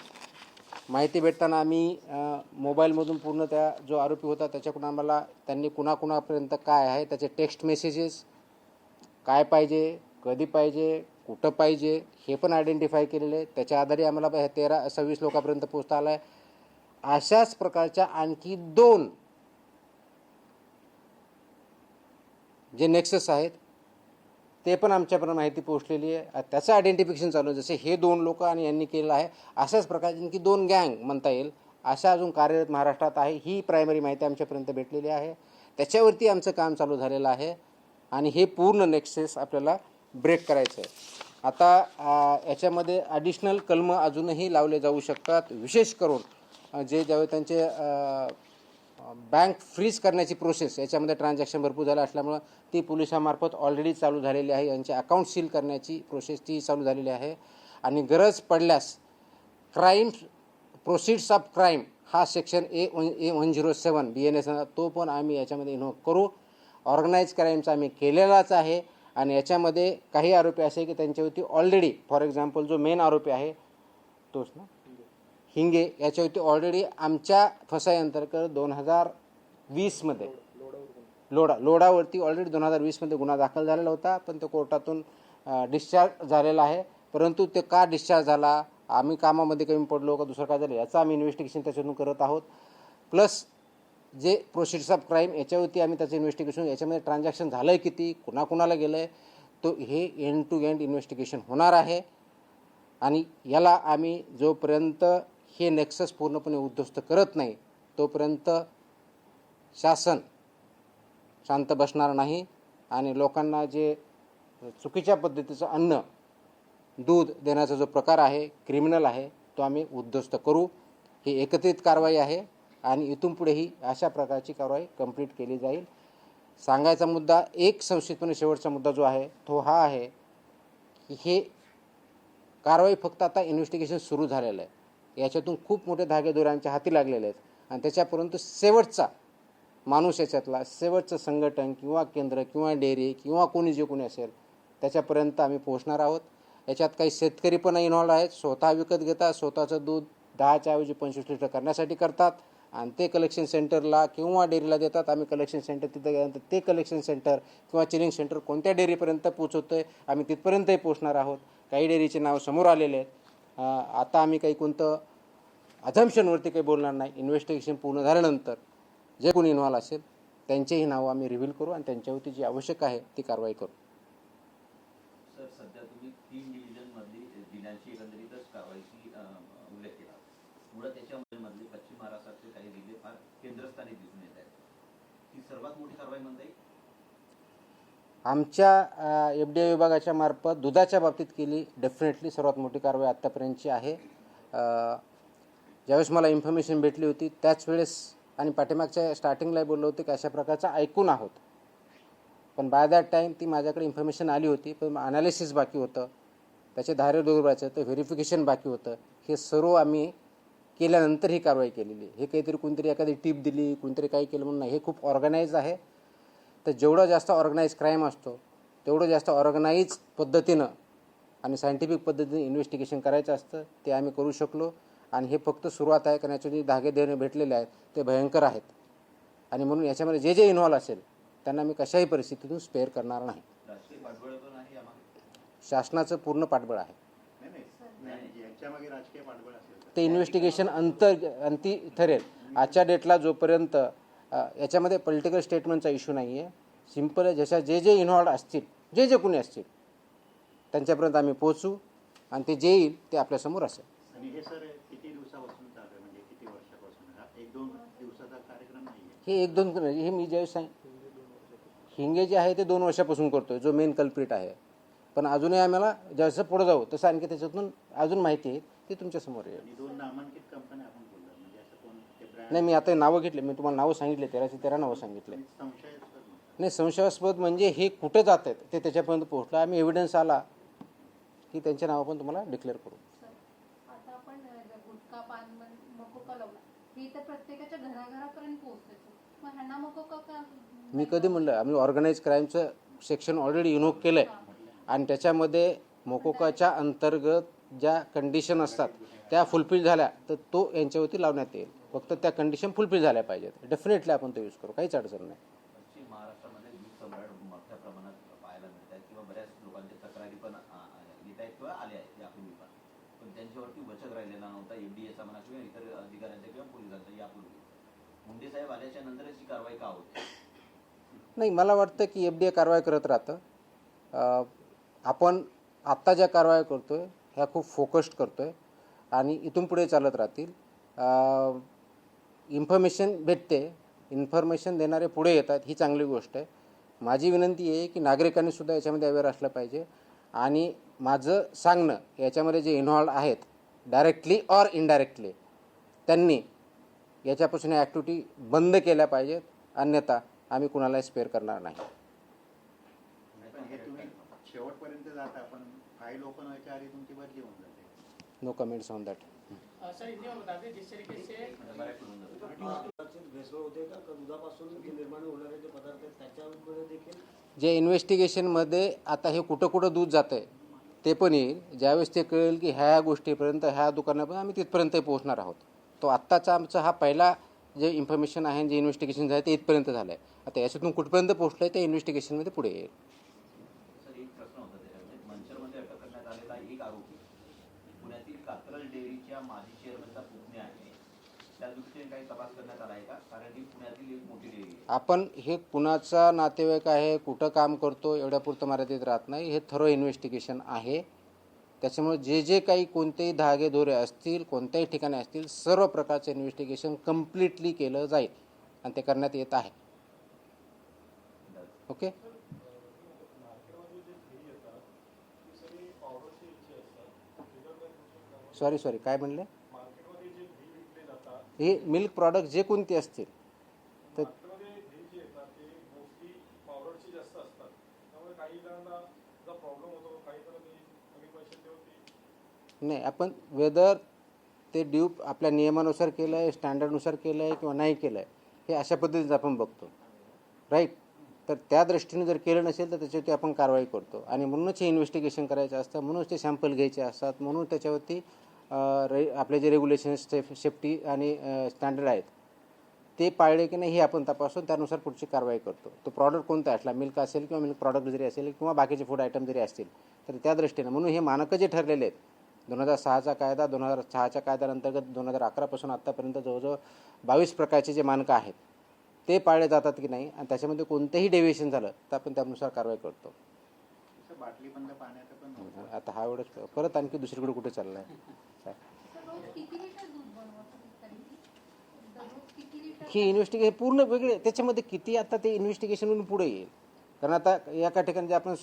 माहिती भेटताना आम्ही मोबाईलमधून पूर्ण त्या जो आरोपी होता त्याच्याकडून आम्हाला त्यांनी कुणाकुणापर्यंत काय आहे त्याचे टेक्स्ट मेसेजेस, काय पाहिजे, कधी पाहिजे, कुठं पाहिजे हे पण आयडेंटिफाय केलेले आहे. त्याच्या आधारे आम्हाला 13-26 लोकांपर्यंत पोहोचता आला आहे. अशाच प्रकारच्या आणखी 2 जे नेक्सस आहेत ते पण आमच्यापर्यंत माहिती पोहोचलेली आहे. त्याचं आयडेंटिफिकेशन चालू आहे. जसे हे 2 लोक आणि यांनी केलेलं आहे अशाच प्रकारची आणखी 2 गँग म्हणता येईल अशा अजून कार्यरत महाराष्ट्रात आहे. ही प्रायमरी माहिती आमच्यापर्यंत भेटलेली आहे. त्याच्यावरती आमचं काम चालू झालेलं आहे आणि हे पूर्ण नेक्सेस आपल्याला ब्रेक करायचं आहे. आता याच्यामध्ये ॲडिशनल कलमं अजूनही लावले जाऊ शकतात. विशेष करून जे ज्यावेळी त्यांचे बँक फ्रीज करण्याची प्रोसेस याच्यामध्ये ट्रान्झॅक्शन भरपूर झालं असल्यामुळं ती पोलिसांमार्फत ऑलरेडी चालू झालेली आहे. यांचे अकाउंट सील करण्याची प्रोसेस ती चालू झालेली आहे आणि गरज पडल्यास क्राईम प्रोसिड्स ऑफ क्राईम हा सेक्शन A107 BNS तो पण आम्ही याच्यामध्ये इन्व्हॉल्व करू. ऑर्गनाईज क्राईमचा आम्ही केलेलाच आहे आणि याच्यामध्ये काही आरोपी असे की त्यांच्यावरती ऑलरेडी फॉर एक्झाम्पल जो मेन आरोपी आहे तोच ना हिंगे याच्यावरती ऑलरेडी आमच्या फसाई अंतर्गत 2020मध्ये लोडावरती ऑलरेडी 2020मध्ये गुन्हा दाखल झालेला होता. पण तो कोर्टातून डिस्चार्ज झालेला आहे. परंतु ते का डिस्चार्ज झाला, आम्ही कामामध्ये कमी पडलो का दुसरं काय झालं याचं आम्ही इन्व्हेस्टिगेशन त्याच्यातून करत आहोत. प्लस जे प्रोसिड्स ऑफ क्राईम याच्यावरती आम्ही त्याचं इन्व्हेस्टिगेशन याच्यामध्ये ट्रान्झॅक्शन झालं आहे किती, कुणाकुणाला गेलं आहे तो हे एंड टू एंड इन्व्हेस्टिगेशन होणार आहे. आणि याला आम्ही जोपर्यंत हे नेक्सस पूर्णपणे उद्ध्वस्त करत नाही तोपर्यंत शासन शांत बसणार नाही आणि लोकांना जे चुकीच्या पद्धतीचं अन्न दूध देण्याचा जो प्रकार आहे क्रिमिनल आहे तो आम्ही उद्ध्वस्त करू. ही एकत्रित कारवाई आहे आणि इथून पुढेही अशा प्रकारची कारवाई कंप्लीट केली जाईल. सांगायचा मुद्दा एक संक्षिप्तपणे शेवटचा मुद्दा जो आहे तो हा आहे की हे कारवाई फक्त आता इन्व्हेस्टिगेशन सुरू झालेलं आहे. याच्यातून खूप मोठे धागेदोऱ्यांच्या हाती लागलेले आहेत आणि त्याच्यापर्यंत शेवटचा माणूस याच्यातला शेवटचं संघटन किंवा केंद्र किंवा डेअरी किंवा कोणी जे कोणी असेल त्याच्यापर्यंत आम्ही पोहोचणार आहोत. याच्यात काही शेतकरी पण इन्व्हॉल्व आहेत. स्वतः विकत घेतात, स्वतःचं दूध 10च्या ऐवजी 25 लिटर करण्यासाठी करतात आणि ते कलेक्शन सेंटरला किंवा डेअरीला देतात. आम्ही कलेक्शन सेंटर तिथं गेल्यानंतर ते कलेक्शन सेंटर किंवा चिलिंग सेंटर कोणत्या डेअरीपर्यंत पोहोचवतं आहे आम्ही तिथपर्यंतही पोहोचणार आहोत. काही डेअरीचे नाव समोर आलेले आहेत. आता आम्ही काही कोणतं अझम्पशनवरती काही बोलणार नाही. इन्व्हेस्टिगेशन पूर्ण झाल्यानंतर जे कोणी इन्व्हॉल्व असेल त्यांचेही नावं आम्ही रिव्हील करू आणि त्यांच्यावरती जी आवश्यक आहे ती कारवाई करू. सर, सध्या तुम्ही 3 डिव्हिजनमधली जिल्ह्यांची एकंदरीतच कारवाईची उल्लेख केला. मुळात त्याच्यामधले पश्चिम महाराष्ट्रातले काही जिल्हे फार केंद्रस्थानी दिसून येत आहेत. ही सर्वात मोठी कारवाई म्हणता येईल. आमच्या FDA विभागाच्या मार्फत दुधाच्या बाबतीत केली डेफिनेटली सर्वात मोठी कारवाई आत्तापर्यंतची आहे. ज्यावेळेस मला इन्फॉर्मेशन भेटली होती त्याच वेळेस आणि पाठीमागच्या स्टार्टिंगला बोललो होतो की अशा प्रकारचं ऐकून आहोत, पण बाय दॅट टाईम ती माझ्याकडे इन्फॉर्मेशन आली होती पण ॲनालिसिस बाकी होतं, त्याचे धारे दुर्बाचं होतं, व्हेरिफिकेशन बाकी होतं. हे सर्व आम्ही केल्यानंतर ही कारवाई केलेली. हे काहीतरी कोणतरी एखादी टिप दिली कोणतरी काही केलं म्हणून नाही. हे खूप ऑर्गनाईज आहे. तर जेवढं जास्त ऑर्गनाईज क्राईम असतो तेवढं जास्त ऑर्गनाईज पद्धतीनं आणि सायंटिफिक पद्धतीने इन्व्हेस्टिगेशन करायचं असतं. ते आम्ही करू शकलो आणि हे फक्त सुरुवात आहे. कारण याचे जे धागे देणे भेटलेले आहेत ते भयंकर आहेत आणि म्हणून याच्यामध्ये जे जे इन्व्हॉल्व असेल त्यांना मी कशाही परिस्थितीतून स्पेअर करणार नाही. राजकीय पाठबळ पण आहे यामागे. शासनाचं पूर्ण पाठबळ आहे. याच्यामागे राजकीय पाठबळ असेल ते इन्व्हेस्टिगेशन अंती ठरेल. आजच्या डेटला जोपर्यंत याच्यामध्ये पॉलिटिकल स्टेटमेंटचा इश्यू नाही आहे. सिम्पल आहे. जशा जे जे इन्व्हॉल्व असतील जे जे कोणी असतील त्यांच्यापर्यंत आम्ही पोहोचू आणि ते जे येईल ते आपल्यासमोर असेल. आणि हे सर किती दिवसापासून चालू आहे, म्हणजे किती वर्षापासून? हा 1-2 दिवसाचा कार्यक्रम नाही आहे. हे 1-2 हे मी ज्यावेळेस हिंगे जे आहे ते 2 वर्षापासून करतोय जो मेन कल्प्रिट आहे. पण अजूनही आम्हाला ज्यावेळेस पुढे जाऊ तसं आणखी त्याच्यातून अजून माहिती आहे ती तुमच्यासमोर येईल. आणि 2 नामांकित कंपन्या आपण बोललो, म्हणजे असं कोण ते ब्रँड नाही, मी आता नावं घेतले. मी तुम्हाला नावं सांगितले 13 नावं सांगितले. संशयास्पद नाही, संशयास्पद म्हणजे हे कुठं जात आहेत ते त्याच्यापर्यंत पोहोचलं. आम्ही एव्हिडन्स आला की त्यांचे नावं पण तुम्हाला डिक्लेअर करू. आता आपण गुटखा पान मकोका लावला हे तर प्रत्येकाच्या घराघरापर्यंत पोहोचते. मग ह्यांना मग का मी कधी म्हणलं आम्ही ऑर्गनाईज क्राईमचं सेक्शन ऑलरेडी इनोक केलं आहे आणि त्याच्यामध्ये मोकोकाच्या अंतर्गत ज्या कंडिशन असतात त्या फुलफिल झाल्या तर तो यांच्यावरती लावण्यात येईल. फक्त त्या कंडिशन फुलफिल झाल्या पाहिजेत. डेफिनेटली आपण तो यूज करू, काहीच अडचण नाही. पश्चिम महाराष्ट्रामध्ये दूध सम्राट मोठ्या प्रमाणात पाहायला मिळत आहेत किंवा बऱ्याच लोकांच्या तक्रारी पण येत आहेत किंवा आल्या आहेत यापूर्वी पण त्यांच्यावरती वचक राहिलेला नव्हता एफडीएचा म्हणा किंवा इतर अधिकाऱ्यांचा किंवा पोलिसांचा यापूर्वी. मुंडे साहेब आल्याच्या नंतरच ही कारवाई का होते? नाही, मला वाटतं की FDA कारवाई करत राहतं. आपण आत्ता ज्या कारवाई करतो आहे ह्या खूप फोकस्ड करतो आहे आणि इथून पुढे चालत राहतील. इन्फॉर्मेशन भेटते, इन्फॉर्मेशन देणारे पुढे येतात, ही चांगली गोष्ट आहे. माझी विनंती आहे की नागरिकांनीसुद्धा याच्यामध्ये अवेअर असलं पाहिजे आणि माझं सांगणं याच्यामध्ये जे इन्व्हॉल्व आहेत डायरेक्टली ऑर इनडायरेक्टली त्यांनी याच्यापासून ॲक्टिव्हिटी बंद केल्या पाहिजेत. अन्यथा आम्ही कुणालाही स्पेअर करणार नाही. पण हे तुम्ही शेवटपर्यंत जाता पण फाईल ओपन व्हायच्या आधी तुमची बदली होऊन जाते. No comments on that. Sir ये बता दें जिस तरीके से भेसळ होते का दुधापासून जे निर्माण होणारे जे पदार्थ आहेत त्याच्यामध्ये देखील जे इन्व्हेस्टिगेशनमध्ये आता हे कुठं कुठं दूध जातं आहे ते पण येईल. ज्यावेळेस ते कळेल की ह्या गोष्टीपर्यंत ह्या दुकानापर्यंत आम्ही तिथपर्यंत पोहोचणार आहोत. तो आत्ताचा आमचा हा पहिला जे इन्फॉर्मेशन आहे जे इन्व्हेस्टिगेशन झालं ते इथपर्यंत झालं आहे. आता याच्यातून कुठपर्यंत पोहोचलं आहे ते इन्व्हेस्टिगेशनमध्ये पुढे येईल. सर एक प्रश्न होता त्याच्यामध्ये मंचरमध्ये अटक करण्यात आलेला एक आरोपी पुण्यातील कात्रज डेअरीच्या माजी चेअरमनचा पुतण्या आहे. त्या दृष्टीने काही तपास करण्यात आला आहे का? कारण ही पुण्यातील एक मोठी डेअरी आहे. आपण हे कुणाचा नातेवाईक आहे कुठं काम करतो एवढ्यापुरतं मर्यादित राहत नाही. हे थरो इन्व्हेस्टिगेशन आहे. त्याच्यामुळे जे जे काही कोणतेही धागेदोरे असतील कोणत्याही ठिकाणी असतील सर्व प्रकारचं इन्व्हेस्टिगेशन कम्प्लिटली केलं जाईल आणि ते करण्यात येत आहे. ओके. सॉरी काय म्हणले? हे मिल्क प्रॉडक्ट जे कोणते असतील तर नाही, आपण वेदर ते ड्यूप आपल्या नियमानुसार केलं आहे स्टँडर्डनुसार केलं आहे किंवा नाही केलं आहे हे अशा पद्धतीचं आपण बघतो. राईट. तर त्या दृष्टीने जर केलं नसेल तर त्याच्यावरती आपण कारवाई करतो आणि म्हणूनच हे इन्व्हेस्टिगेशन करायचं असतं. म्हणूनच ते सॅम्पल घ्यायचे असतात. म्हणून त्याच्यावरती आपले जे रेग्युलेशन्स सेफ्टी आणि स्टँडर्ड आहेत ते पाळले की नाही हे आपण तपासून त्यानुसार पुढची कारवाई करतो. तो प्रॉडक्ट कोणता असला मिल्क असेल किंवा मिल्क प्रॉडक्ट जरी असेल किंवा बाकीचे फूड आयटम जरी असतील तर त्या दृष्टीने म्हणून हे मानकं जे ठरलेले आहेत 2006चा कायदा 2006च्या कायद्याअंतर्गत 2011पासून आत्तापर्यंत जवळजवळ 22 प्रकारचे जे मानकं आहेत ते पाळले जातात की नाही आणि त्याच्यामध्ये कोणतेही डेव्हिएशन झालं तर आपण त्यानुसार कारवाई करतो. तसं बाटली बंद पाण्याचं पण होतं. आता हा एवढंच परत आणखी दुसरीकडे कुठे चाललं आहे? रोज किती लिटर दूध बनवतात तरी? दररोज किती लिटर? ही इन्व्हेस्टिगेशन पूर्ण वेगळे त्याच्यामध्ये किती आता ते इन्व्हेस्टिगेशनवरून पुढे येईल. कारण आता एका ठिकाणी जे आपण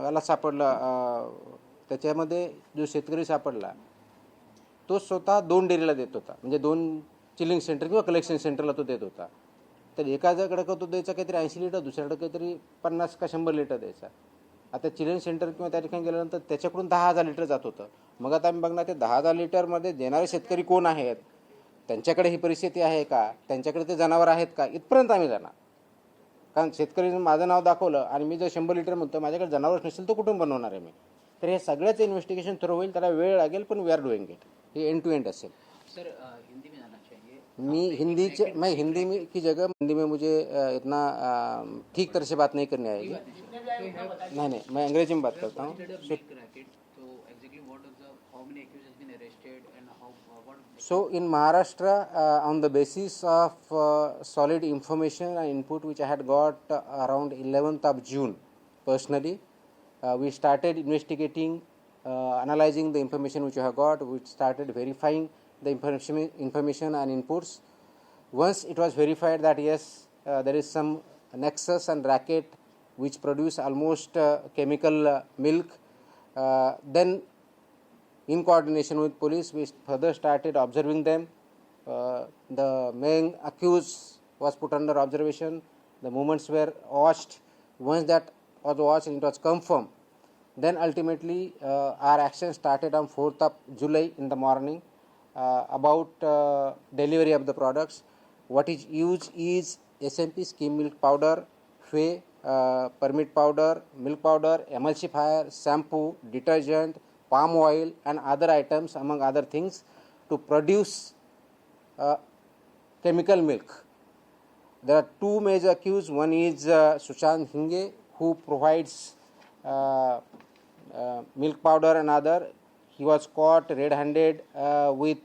याला सापडलं त्याच्यामध्ये जो शेतकरी सापडला तो स्वतः 2 डेअरीला देत होता. म्हणजे 2 चिलिंग सेंटर किंवा कलेक्शन सेंटरला तो देत होता. तर एकाकडे तो द्यायचा काहीतरी 80 लिटर दुसऱ्याकडे काहीतरी 50 का 100 लिटर द्यायचा. आता चिलिंग सेंटर किंवा त्या ठिकाणी गेल्यानंतर त्याच्याकडून 10,000 लिटर जात होतं. मग आता आम्ही बघणार ते 10,000 लिटरमध्ये देणारे शेतकरी कोण आहेत, त्यांच्याकडे ही परिस्थिती आहे का, त्यांच्याकडे ते जनावर आहेत का, इथपर्यंत आम्ही जाणार. कारण शेतकरीने माझं नाव दाखवलं आणि मी जर 100 लिटर म्हणतो माझ्याकडे जनावरच नसेल तर कुठून बनवणार आहे मी. तर हे सगळ्याचं इन्व्हेस्टिगेशन थ्रू होईल. त्याला वेळ लागेल पण वी आर डुईंग इट. हे एंड टू एंड असेल. सर हिंदी में आना चाहिए. मैं हिंदी में की जगह हिंदी में मुझे इतना ठीक तरह से बात नहीं करनी आएगी. नहीं मैं अंग्रेजी में बात करता हूँ. So in Maharashtra, on the basis of solid information and input which I had got around 11th of June, personally, we started investigating, analyzing the information which I have got. We started verifying the information and inputs. Once it was verified that yes, there is some nexus and racket which produce almost chemical milk, then in coordination with police, we further started observing them. The main accused was put under observation. The movements were watched. Once that was watched and it was confirmed, then ultimately our action started on 4th of July in the morning. about delivery of the products. What is used is SMP, skim milk powder, whey, permit powder, milk powder, emulsifier, shampoo, detergent, palm oil and other items among other things to produce chemical milk. There are two major accused. One is Sushant Hinge, who provides milk powder and other. He was caught red-handed with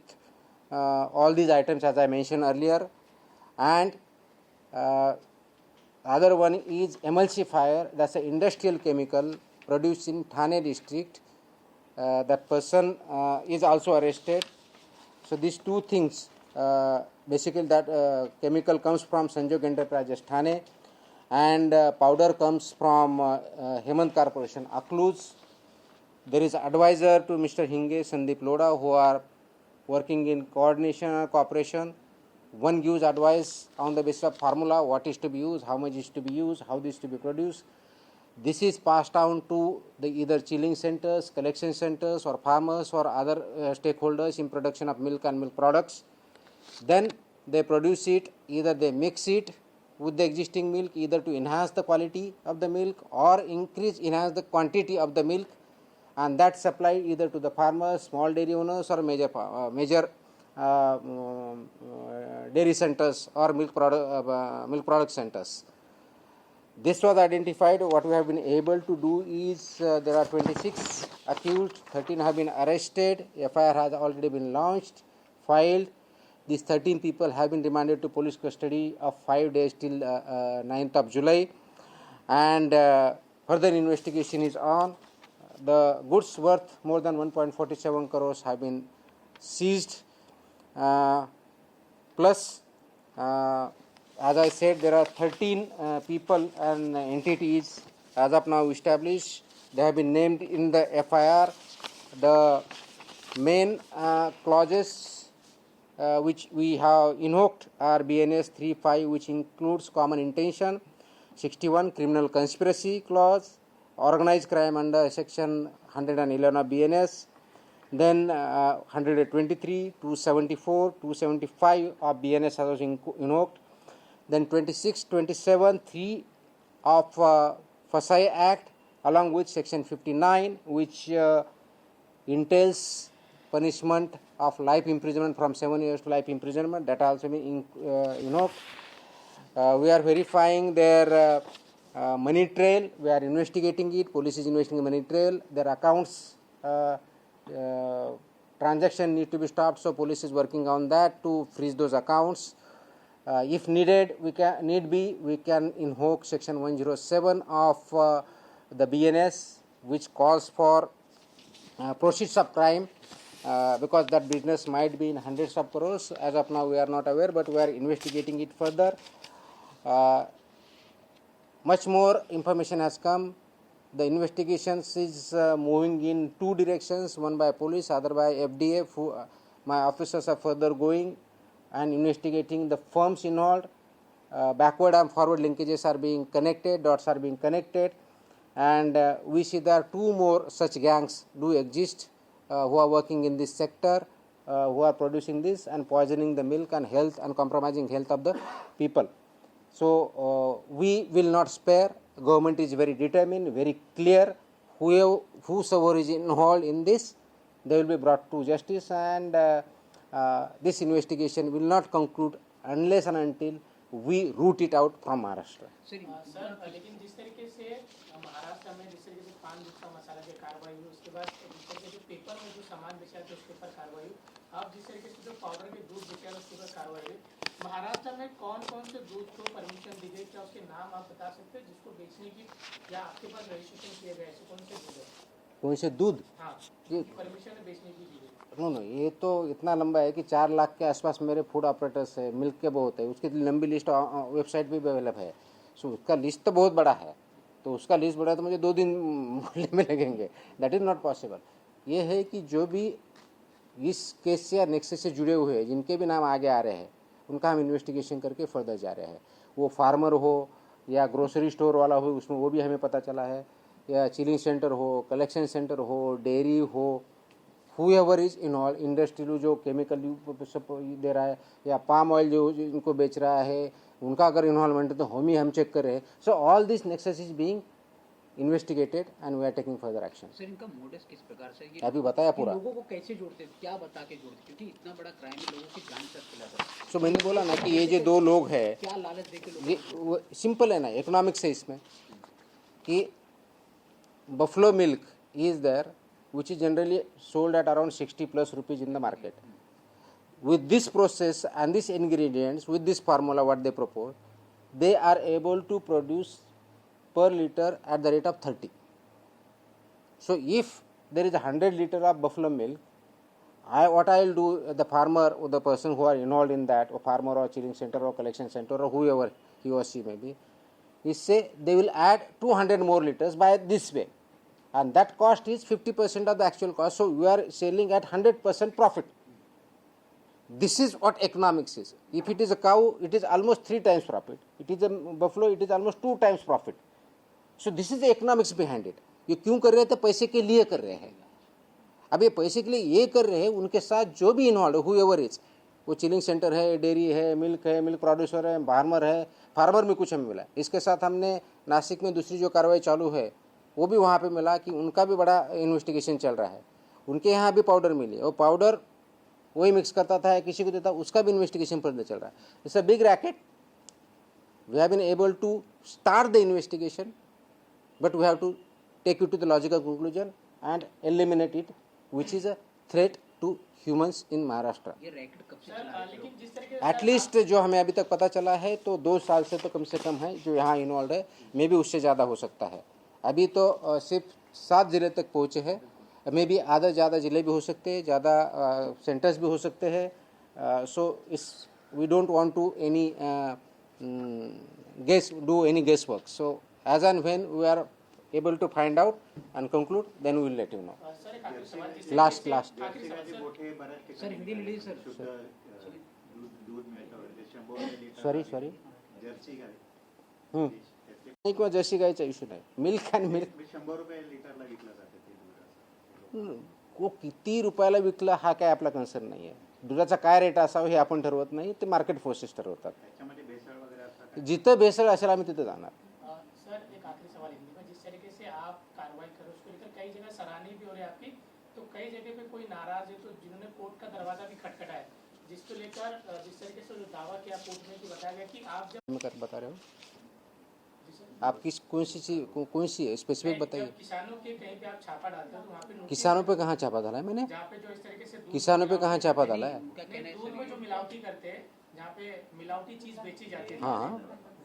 all these items as I mentioned earlier. And other one is emulsifier. That's an industrial chemical produced in Thane district. That person is also arrested. So these two things, basically that chemical comes from Sanjog Enterprises Thane and powder comes from Hemant Corporation Akluz. There is advisor to Mr. Hinge, Sandeep Loda, who are working in coordination and cooperation. One gives advice on the basis of formula, what is to be used, how much is to be used, how this is to be produced. This is passed down to the either chilling centers, collection centers or farmers or other stakeholders in production of milk and milk products. Then they produce it, either they mix it with the existing milk either to enhance the quality of the milk or enhance the quantity of the milk, and that supplied either to the farmers, small dairy owners or major dairy centers or milk product centers. This was identified. What we have been able to do is there are 26 accused, 13 have been arrested, FIR has already been launched, filed. These 13 people have been remanded to police custody of 5 days till 9th of July, and further investigation is on. The goods worth more than 1.47 crores have been seized, plus as I said, there are 13 people and entities as of now established. They have been named in the FIR. The main clauses which we have invoked are BNS 3.5, which includes common intention, 61 criminal conspiracy clause, organized crime under section 111 of BNS, then 123, 274, 275 of BNS has also invoked, then 26, 27, 3 of FSI Act along with section 59, which entails punishment of life imprisonment from 7 years to life imprisonment, that also been invoked. We are verifying their money trail. We are investigating it. Police is investigating money trail. Their accounts transaction need to be stopped, so police is working on that to freeze those accounts. If needed, we can invoke section 107 of the BNS, which calls for proceeds of crime, because that business might be in hundreds of crores. As of now, we are not aware, but we are investigating it further. Much more information has come. The investigations is moving in two directions, one by police, other by FDF. My officers are further going and investigating the firms involved. Backward and forward linkages are being connected, dots are being connected, and we see there are two more such gangs do exist who are working in this sector, who are producing this and poisoning the milk and health and compromising health of the people. So we will not spare. Government is very determined, very clear. Whosoever is involved in this, they will be brought to justice, and this investigation will not conclude unless and until we root it out from Maharashtra. Sir sir लेकिन जिस तरीके से महाराष्ट्र में जिस तरीके से पान गुटखा मसाला की कार्रवाई हुई, उसके बाद जिस तरीके से पेपर में जो सामान बेचा था उसके ऊपर कार्रवाई हुई, अब जिस तरीके से जो पाउडर के दूध बेचा था उसके ऊपर कार्रवाई हुई, महाराष्ट्र में कौन कौन से दूध को परमिशन दी गई, क्या उसके नाम आप बता सकते हैं जिसको बेचने की या आपके पास रजिस्ट्रेशन किए गए, ऐसे कौन से दूध है? कौन से दूध? हाँ, परमिशन बेचने की दी गई। नो, ये तो इतना लंबा है कि 4 लाख के आसपास मेरे फूड ऑपरेटर्स है, मिल्क के बहुत है, उसकी लंबी लिस्ट वेबसाइट पे भी अवेलेबल है। सो उसका लिस्ट तो बहुत बड़ा है, तो उसका लिस्ट बड़ा है तो मुझे 2 दिन बोलने में लगेंगे, दैट इज़ नॉट पॉसिबल। ये है कि जो भी इस केस से या नेक्सस से जुड़े हुए हैं, जिनके भी नाम आगे आ रहे हैं, उनका हम इन्वेस्टिगेशन करके फर्दर जा रहे हैं। वो फार्मर हो या ग्रोसरी स्टोर वाला हो, उसमें वो भी हमें पता चला है, या चिलिंग सेंटर हो, कलेक्शन सेंटर हो, डेयरी हो, whoever is involved, इंडस्ट्री जो केमिकल दे रहा है या पाम ऑयल जो इनको बेच रहा है, उनका अगर इन्वॉल्वमेंट है तो हम चेक कर रहे हैं. So all this nexus is being investigated and we are taking further action. Sir इनका मोटिव किस प्रकार से ये अभी बताया पूरा. लोगों को कैसे जोड़ते हैं, क्या बता के जोड़ते हैं, क्योंकि इतना बड़ा क्राइम है, लोगों की जान तक खिला था. सो मैंने बोला ना कि ये जो दो लोग हैं, क्या लालच देके लोग ये सिंपल है ना, इकोनॉमिक्स है इसमें कि buffalo milk is there which is generally sold at around 60+ rupees in the market. With this process and these ingredients, with this formula what they propose, they are able to produce per liter at the rate of 30. So if there is 100 liter of buffalo milk, what I will do, the farmer or the person who are involved in that, or farmer or chilling center or collection center or whoever he or she may be, is say they will add 200 more liters by this way. And that cost is 50% of the actual cost. So we are selling at 100% profit. This is what economics is. If it is a cow, it is almost 3 times profit. It is a buffalo, it is almost 2 times profit. So this is the economics behind it. ये क्यों कर रहे हैं? तो पैसे के लिए कर रहे हैं. अब ये पैसे के लिए ये कर रहे हैं, उनके साथ जो भी इन्वॉल्व है, whoever is, वो चिलिंग सेंटर है, डेयरी है, मिल्क प्रोड्यूसर है, फार्मर में कुछ हमें मिला. इसके साथ हमने नासिक में दूसरी जो कार्रवाई चालू है वो भी वहाँ पे मिला कि उनका भी बड़ा इन्वेस्टिगेशन चल रहा है. उनके यहाँ भी पाउडर मिली, और पाउडर वही मिक्स करता था, किसी को देता, उसका भी इन्वेस्टिगेशन पर चल रहा है. It's a big racket. We have been able to start the investigation, but we have to take it to the logical conclusion and eliminate it, which is a threat to humans in Maharashtra. ये racket कब से sir चला रहे लेकिन जिस तरीके से at least जो हमें अभी तक पता चला है तो 2 साल से तो कम से कम है जो यहाँ इन्वॉल्व है. मे भी उससे ज़्यादा हो सकता है. अभी तो सिर्फ 7 ज़िले तक पहुँचे हैं. मे भी आधा ज़्यादा ज़िले भी हो सकते हैं, ज़्यादा सेंटर्स भी हो सकते हैं. सो इस we don't want to any do any guess work. So as and when we are able to find out and conclude, then we will let you know. Sir एक आखिरी सवाल जिस लास्ट तरीके से- लास्ट आखिरी सवाल, sir. मोठे बऱ्याच ठिकाणी सर, हिंदी लीजिए, सर. शुद्ध दूध मिळतं वगैरे. 100 लिटर सॉरी जर्सी गाय नाही, किंवा जर्सी गायचा इश्यू नाही. मिल्क अँड मिल्क 100 रुपये लिटरला विकलं जातं ते दूध असं. वो किती रुपयाला विकलं हा काय आपला कन्सर्न नाही आहे. दुधाचा काय रेट असावा हे आपण ठरवत नाही, ते मार्केट फोर्सेस ठरवतात. त्याच्यामध्ये भेसळ वगैरे असं काय? जिथं भेसळ असेल आम्ही तिथं जाणार. सर एक आखिरी सवाल हिंदी में, जिस तरीके से आप कार्रवाई करो उसको लेकर कई जगह सराहनीय भी हो रही है आपकी, तो कई जगह पे कोई नाराज है तो जिन्होंने कोर्ट का दरवाजा भी खटखटाया, जिसको लेकर जिस तरीके से जो दावा किया कोर्ट में कि बताया गया कि आप जब मैं बता रहे हो आप किस कौन सी है स्पेसिफिक बताइए. जब किसानों के कहीं पे आप छापा डालते हो तो वहाँ पे नोटिस- किसानों पे कहाँ छापा डाला है मैंने? जहाँ पे जो इस तरीके से दूध किसानों पे कहाँ छापा डाला है? उनका कहना है दूध में जो मिलावटी करते हैं, जहाँ पे मिलावटी चीज बेची जाती है, हाँ.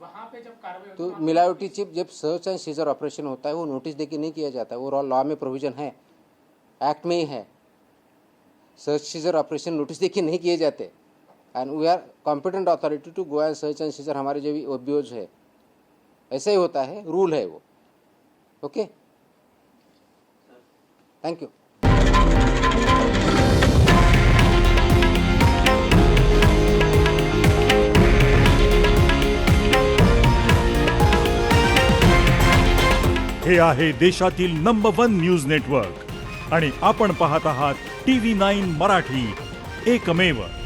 वहाँ पे जब कार्रवाई होती तो है, वहाँ पे- मिलावटी चिप जब सर्च एंड सीजर ऑपरेशन होता है वो नोटिस देके नहीं किया जाता है. वो लॉ में प्रोविजन है, एक्ट में ही है. सर्च सीजर ऑपरेशन नोटिस देके नहीं किए जाते. And we are competent authority to go and search and seizure. हमारे जो भी ओबीओज है ऐसा ही होता है, रूल है वो. Okay, thank you. हे आहे देशातील नंबर 1 न्यूज नेटवर्क आणि आपण पाहत आहात TV9 मराठी, एकमेव.